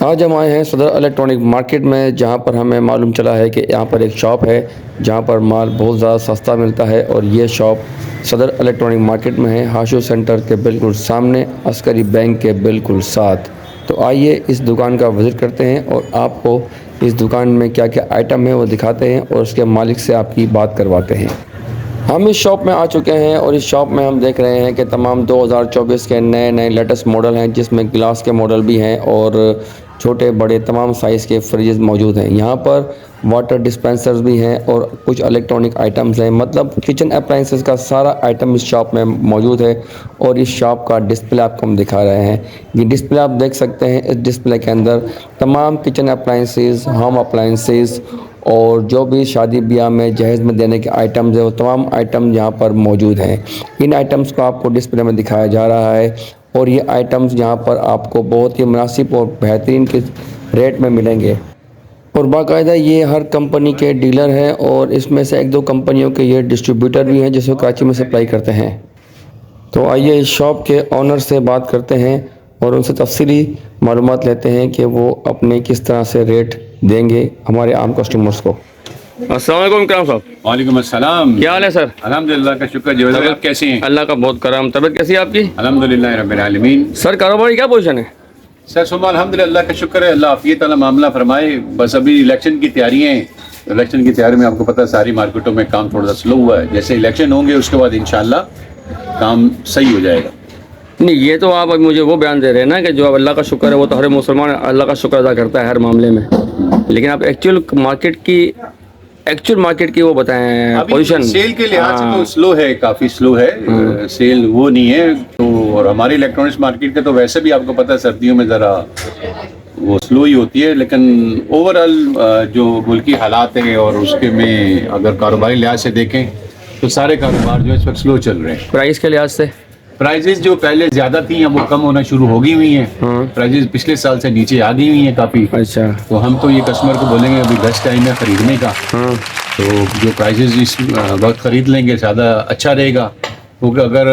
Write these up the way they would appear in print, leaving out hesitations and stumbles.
आज हम आए हैं सदर इलेक्ट्रॉनिक मार्केट में, जहां पर हमें मालूम चला है कि यहां पर एक शॉप है जहां पर माल बहुत ज़्यादा सस्ता मिलता है। और ये शॉप सदर इलेक्ट्रॉनिक मार्केट में है, हाशू सेंटर के बिल्कुल सामने, अस्करी बैंक के बिल्कुल साथ। तो आइए इस दुकान का विज़िट करते हैं और आपको इस दुकान में क्या क्या आइटम है वो दिखाते हैं और उसके मालिक से आपकी बात करवाते हैं। हम इस शॉप में आ चुके हैं और इस शॉप में हम देख रहे हैं कि तमाम 2024 के नए नए लेटेस्ट मॉडल हैं, जिसमें ग्लास के मॉडल भी हैं और छोटे बड़े तमाम साइज़ के फ्रिजेज़ मौजूद हैं। यहाँ पर वाटर डिस्पेंसर्स भी हैं और कुछ इलेक्ट्रॉनिक आइटम्स हैं, मतलब किचन अप्लाइंसेस का सारा आइटम इस शॉप में मौजूद है। और इस शॉप का डिस्प्ले आपको हम दिखा रहे हैं। ये डिस्प्ले आप देख सकते हैं, इस डिस्प्ले के अंदर तमाम किचन अप्लाइंसेस, होम अप्लाइंसेस और जो भी शादी ब्याह में जहेज़ में देने के आइटम्स है, वो तमाम आइटम यहाँ पर मौजूद हैं। इन आइटम्स को आपको डिस्प्ले में दिखाया जा रहा है और ये आइटम्स यहाँ पर आपको बहुत ही मुनासिब और बेहतरीन के रेट में मिलेंगे। और बाकायदा ये हर कंपनी के डीलर हैं और इसमें से एक दो कंपनियों के ये डिस्ट्रीब्यूटर भी हैं जिसको कराची में सप्लाई करते हैं। तो आइए इस शॉप के ऑनर से बात करते हैं और उनसे तफसीली मालूमात लेते हैं कि वो अपने किस तरह से रेट देंगे हमारे आम कस्टमर्स को। अस्सलाम वालेकुम इकराम साहब। वालेकुम अस्सलाम। क्या हाल है सर? अल्हम्दुलिल्लाह का शुक्र। जी आप कैसे हैं? अल्लाह का बहुत करम। तबीयत कैसी है आपकी? अल्हम्दुलिल्लाह रब्बिल आलमीन। सर कारोबार क्या पोजीशन है? सर सुबह अल्हम्दुलिल्लाह का शुक्र है, अल्लाह आफियत वाला मामला फरमाए। बस अभी इलेक्शन की तैयारियां हैं। इलेक्शन की तैयारी में आपको पता है सारी मार्केटों में काम थोड़ा सा स्लो हुआ है। जैसे इलेक्शन होंगे उसके बाद इंशाल्लाह काम सही हो जाएगा। नहीं, ये तो आप मुझे वो बयान दे रहे हैं ना कि जो अल्लाह का शुक्र है वो तो हर मुसलमान अल्लाह का शुक्र अदा करता है हर मामले में, लेकिन आप एक्चुअल मार्केट की वो बताएं पोजीशन। सेल के लिहाज से तो स्लो है, काफी स्लो है। सेल वो नहीं है तो। और हमारी इलेक्ट्रॉनिक्स मार्केट का तो वैसे भी आपको पता है सर्दियों में जरा वो स्लो ही होती है, लेकिन ओवरऑल जो मुल्की हालात हैं और उसके में अगर कारोबारी लिहाज से देखें तो सारे कारोबार जो इस वक्त स्लो चल रहे हैं। प्राइस के लिहाज से प्राइजेस जो पहले ज्यादा थी अब वो कम होना शुरू हो गई हुई हैं। प्राइजेस पिछले साल से नीचे आ गई हुई हैं काफी। अच्छा, तो हम तो ये कस्टमर को बोलेंगे अभी बेस्ट टाइम है खरीदने का। तो जो प्राइजेस इस वक्त खरीद लेंगे ज़्यादा अच्छा रहेगा, क्योंकि अगर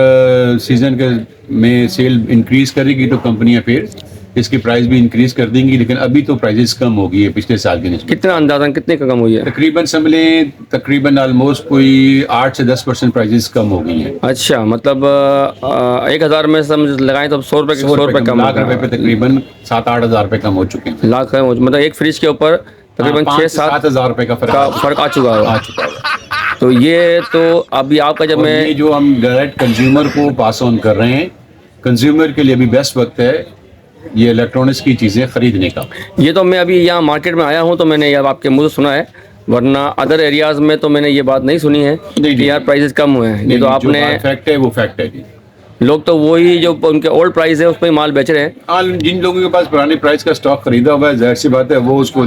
सीजन के में सेल इंक्रीज करेगी तो कंपनियां फिर इसकी प्राइस भी इंक्रीज कर देंगी। लेकिन अभी तो प्राइजेस कम हो गई है पिछले साल के निस्बत। कितना अंदाजन कितने का कम हुई है? तकरीबन समझ तकरीबन ऑलमोस्ट कोई 8 से 10% प्राइजेस कम हो गई हैं। अच्छा, मतलब 1000 में समझ लगाएं तो 100 रुपये कम, लाख रुपए पे तकरीबन 7-8 हज़ार रुपए कम हो चुके हैं। लाख है, मतलब एक फ्रिज के ऊपर तकरीबन 5-7 हज़ार रुपए का फर्क आ चुका है। तो ये तो अभी आपका जब मैं ये जो हम डायरेक्ट कंज्यूमर को पास ऑन कर रहे हैं, कंज्यूमर के लिए भी बेस्ट वक्त है ये इलेक्ट्रॉनिक्स की चीज़ें खरीदने का। ये तो मैं अभी यहाँ मार्केट में आया हूँ तो मैंने ये आपके मुँह से सुना है, वरना अदर एरियाज में तो मैंने ये बात नहीं सुनी है कि यार प्राइसेस कम हुए हैं। ये तो आपने फैक्ट है, वो फैक्ट है जी। लोग तो वही जो उनके ओल्ड प्राइस है उस पर माल बेच रहे हैं। जिन लोगों के पास पुराने प्राइस का स्टॉक खरीदा हुआ है, जाहिर सी बात है वो उसको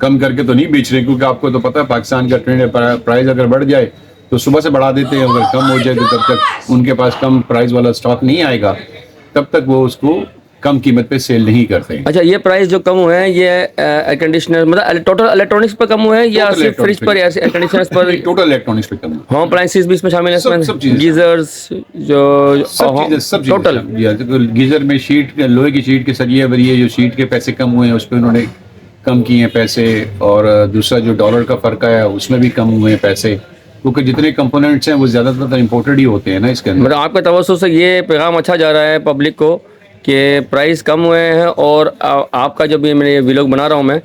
कम करके तो नहीं बेच रहे, क्योंकि आपको तो पता है पाकिस्तान का ट्रेंड है, प्राइस अगर बढ़ जाए तो सुबह से बढ़ा देते हैं, अगर कम हो जाए तो तब तक उनके पास कम प्राइस वाला स्टॉक नहीं आएगा, तब तक वो उसको कम कीमत पे सेल नहीं करते। अच्छा, ये प्राइस जो कम हुए हैं ये एयर कंडीशनर मतलब टोटल इलेक्ट्रॉनिक्स पर कम हुए हैं या सिर्फ फ्रिज पर या एयर कंडीशनर्स पर? टोटल इलेक्ट्रॉनिक्स पे कम। होम अप्लायंसेस भी इसमें शामिल है? गीजर्स सब टोटल। गीजर में शीट, लोहे की शीट के सरिये वरिये जो शीट के पैसे कम हुए हैं उस पर उन्होंने कम किए हैं पैसे। और दूसरा जो डॉलर का फर्क आया उसमें भी कम हुए हैं पैसे, क्योंकि जितने कंपोनेंट्स हैं वो ज़्यादातर इम्पोर्टेड ही होते हैं ना इसके अंदर। मतलब आपके तवज्जो से ये पैगाम अच्छा जा रहा है पब्लिक को कि प्राइस कम हुए हैं। और आपका जब ये मैं व्लॉग बना रहा हूँ मैं,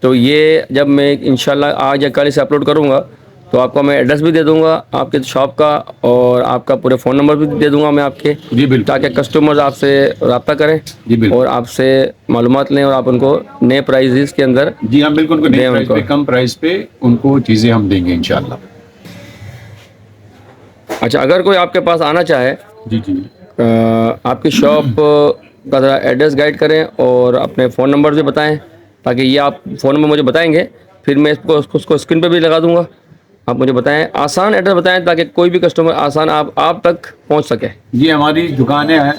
तो ये जब मैं इंशाल्लाह आज या कल इसे अपलोड करूँगा तो आपको मैं एड्रेस भी दे दूँगा आपके शॉप का और आपका पूरे फ़ोन नंबर भी दे दूँगा मैं आपके। जी बिल्कुल, ताकि कस्टमर्स आपसे रब्ता करें। जी बिल्कुल, और आपसे मालूमात लें और आप उनको नए प्राइजेस के अंदर। जी हम बिल्कुल उनको नए प्राइस पे, कम प्राइस पे उनको चीज़ें हम देंगे इंशाल्लाह। अच्छा, अगर कोई आपके पास आना चाहे, जी जी, आपकी शॉप का ज़रा एड्रेस गाइड करें और अपने फ़ोन नंबर भी बताएं, ताकि ये आप फ़ोन नंबर मुझे बताएंगे फिर मैं उसको स्क्रीन पे भी लगा दूंगा। आप मुझे बताएं, आसान एड्रेस बताएं ताकि कोई भी कस्टमर आसान आप तक पहुंच सके। जी हमारी दुकानें हैं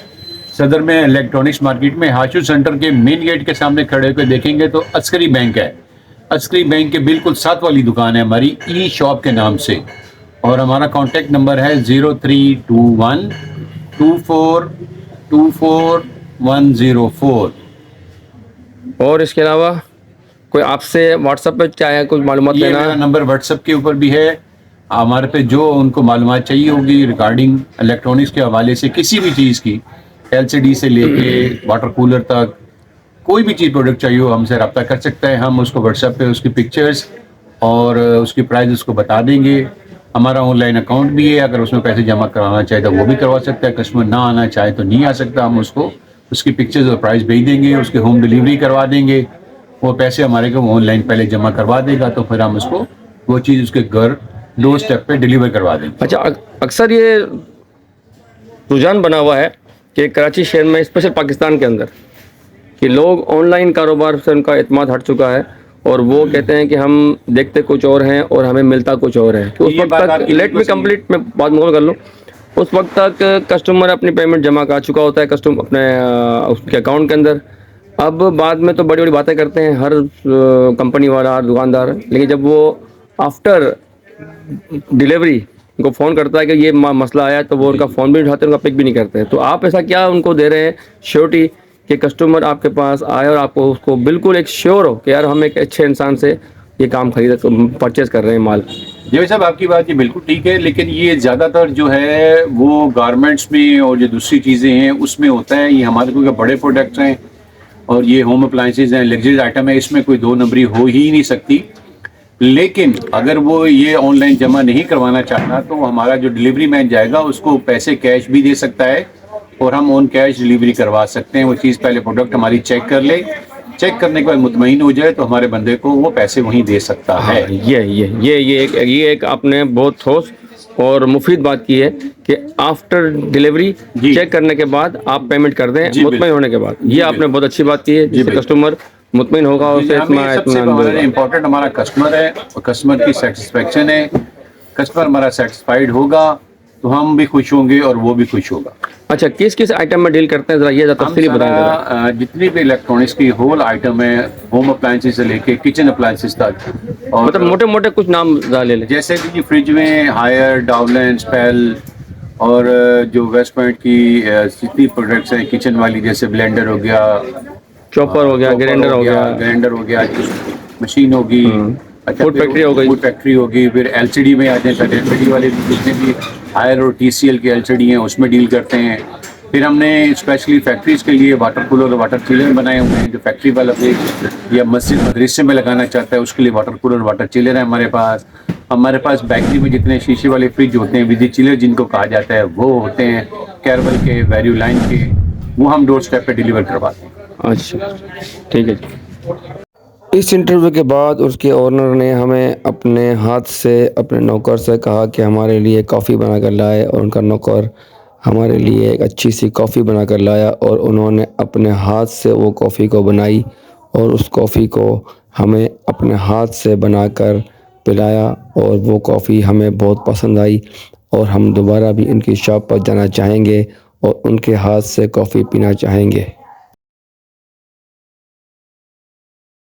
सदर में इलेक्ट्रॉनिक्स मार्केट में, हाशू सेंटर के मेन गेट के सामने खड़े होकर देखेंगे तो अस्करी बैंक है। अस्करी बैंक के बिल्कुल साथ वाली दुकान है हमारी ई शॉप के नाम से। और हमारा कॉन्टेक्ट नंबर है 03212424 104। और इसके अलावा कोई आपसे व्हाट्सएप पे चाहे कुछ मालूमात ये लेना मेरा नंबर व्हाट्सएप के ऊपर भी है। हमारे पे जो उनको मालूमात चाहिए होगी रिगार्डिंग इलेक्ट्रॉनिक्स के हवाले से किसी भी चीज़ की, एलसीडी से लेके वाटर कूलर तक, कोई भी चीज़ प्रोडक्ट चाहिए हो हमसे रब्ता कर सकता है। हम उसको व्हाट्सएप पे उसकी पिक्चर्स और उसकी प्राइस उसको बता देंगे। हमारा ऑनलाइन अकाउंट भी है, अगर उसमें पैसे जमा कराना चाहे तो वो भी करवा सकता है। कस्टमर ना आना चाहे तो नहीं आ सकता, हम उसको उसकी पिक्चर्स और प्राइस भेज देंगे, उसके होम डिलीवरी करवा देंगे। वो पैसे हमारे को ऑनलाइन पहले जमा करवा देगा, तो फिर हम उसको वो चीज़ उसके घर डोर स्टेप पे डिलीवर करवा देंगे। अच्छा, अक्सर ये रुझान बना हुआ है कि कराची शहर में, स्पेशल पाकिस्तान के अंदर, कि लोग ऑनलाइन कारोबार से उनका एतमाद हट चुका है और वो कहते हैं कि हम देखते कुछ और हैं और हमें मिलता कुछ और है। कि उस ये वक्त बात तक, आपकी लेट मी बिल्कुल सही है। कंप्लीट, मैं बात मुकम्मल कर लूँ, उस वक्त तक कस्टमर अपनी पेमेंट जमा कर चुका होता है कस्टमर अपने उसके अकाउंट के अंदर। अब बाद में तो बड़ी बड़ी बातें करते हैं हर कंपनी वाला, हर दुकानदार, लेकिन जब वो आफ्टर डिलीवरी उनको फ़ोन करता है कि ये मसला आया, तो वो उनका फ़ोन भी उठाते हैं, उनका पिक भी नहीं करते हैं। तो आप ऐसा क्या उनको दे रहे हैं श्योरिटी कि कस्टमर आपके पास आए और आपको उसको बिल्कुल एक श्योर हो कि यार हम एक अच्छे इंसान से ये काम खरीद परचेज कर रहे हैं माल। जी साहब, आपकी बात ये बिल्कुल ठीक है, लेकिन ये ज़्यादातर जो है वो गारमेंट्स में और जो दूसरी चीज़ें हैं उसमें होता है। ये हमारे को बड़े प्रोडक्ट्स हैं और ये होम अप्लाइंसेज हैं, लग्जरी आइटम है, इसमें कोई दो नंबरी हो ही नहीं सकती। लेकिन अगर वो ये ऑनलाइन जमा नहीं करवाना चाहता तो हमारा जो डिलीवरी मैन जाएगा उसको पैसे कैश भी दे सकता है और हम ऑन कैश डिलीवरी करवा सकते हैं। वो चीज़ पहले प्रोडक्ट हमारी चेक कर ले, चेक करने के बाद मुतमईन हो जाए तो हमारे बंदे को वो पैसे वहीं दे सकता है। ये एक आपने बहुत ठोस और मुफीद बात की है कि आफ्टर डिलीवरी जी। चेक करने के बाद आप पेमेंट कर दें, जी, मुतमईन होने के बाद। ये जी, आपने बहुत अच्छी बात की है, जिससे बिल्कुल। कस्टमर मुतमईन होगा और उसे हमें सबसे इत्मीनान होगा। इम्पोर्टेंट हमारा कस्टमर है और कस्टमर की सेटिस्फेक्शन है। कस्टमर हमारा सेटिस्फाइड होगा तो हम भी खुश होंगे और वो भी खुश होगा। अच्छा, किस किस आइटम में डील करते हैं, जरा ये हम तफसीली बताएं जरा। सारा, जितनी भी इलेक्ट्रॉनिक्स की होल आइटम है, होम अप्लायंसेस से लेके किचन अप्लायंसेस तक, और मतलब मोटे मोटे कुछ नाम जरा ले लें। जैसे कि फ्रिज में हायर, डाउलन, स्पेल, और जो वेस्ट पॉइंट की जितनी प्रोडक्ट्स हैं किचन वाली, जैसे ब्लेंडर हो गया, चॉपर हो गया, ग्राइंडर हो गया, ग्राइंडर हो गया, मशीन होगी, अच्छा, फूड फिर फैक्ट्री हो गई। फूड फैक्ट्री होगी। फिर एलसीडी में आ जाए, एलसीडी वाले जितने भी हायर और टीसीएल की एलसीडी हैं उसमें डील करते हैं। फिर हमने स्पेशली फैक्ट्रीज के लिए वाटर कूलर और वाटर चिलर बनाए हुए हैं। जो फैक्ट्री वाला या मस्जिद मदरसे में लगाना चाहता है उसके लिए वाटर कूलर वाटर चिलर है हमारे पास। हमारे पास बेकरी में जितने शीशे वाले फ्रिज होते हैं, विद चिलर जिनको कहा जाता है, वो होते हैं कैरवल के, वैल्यू लाइन के, वो हम डोर स्टेप पे डिलीवर करवाते हैं। अच्छा, ठीक है जी। इस इंटरव्यू के बाद उसके ओनर ने हमें अपने हाथ से अपने नौकर से कहा कि हमारे लिए कॉफ़ी बना कर लाए, और उनका नौकर हमारे लिए एक अच्छी सी कॉफ़ी बना कर लाया और उन्होंने अपने हाथ से वो कॉफ़ी को बनाई और उस कॉफ़ी को हमें अपने हाथ से बनाकर पिलाया और वो कॉफ़ी हमें बहुत पसंद आई और हम दोबारा भी इनकी शॉप पर जाना चाहेंगे और उनके हाथ से कॉफ़ी पीना चाहेंगे।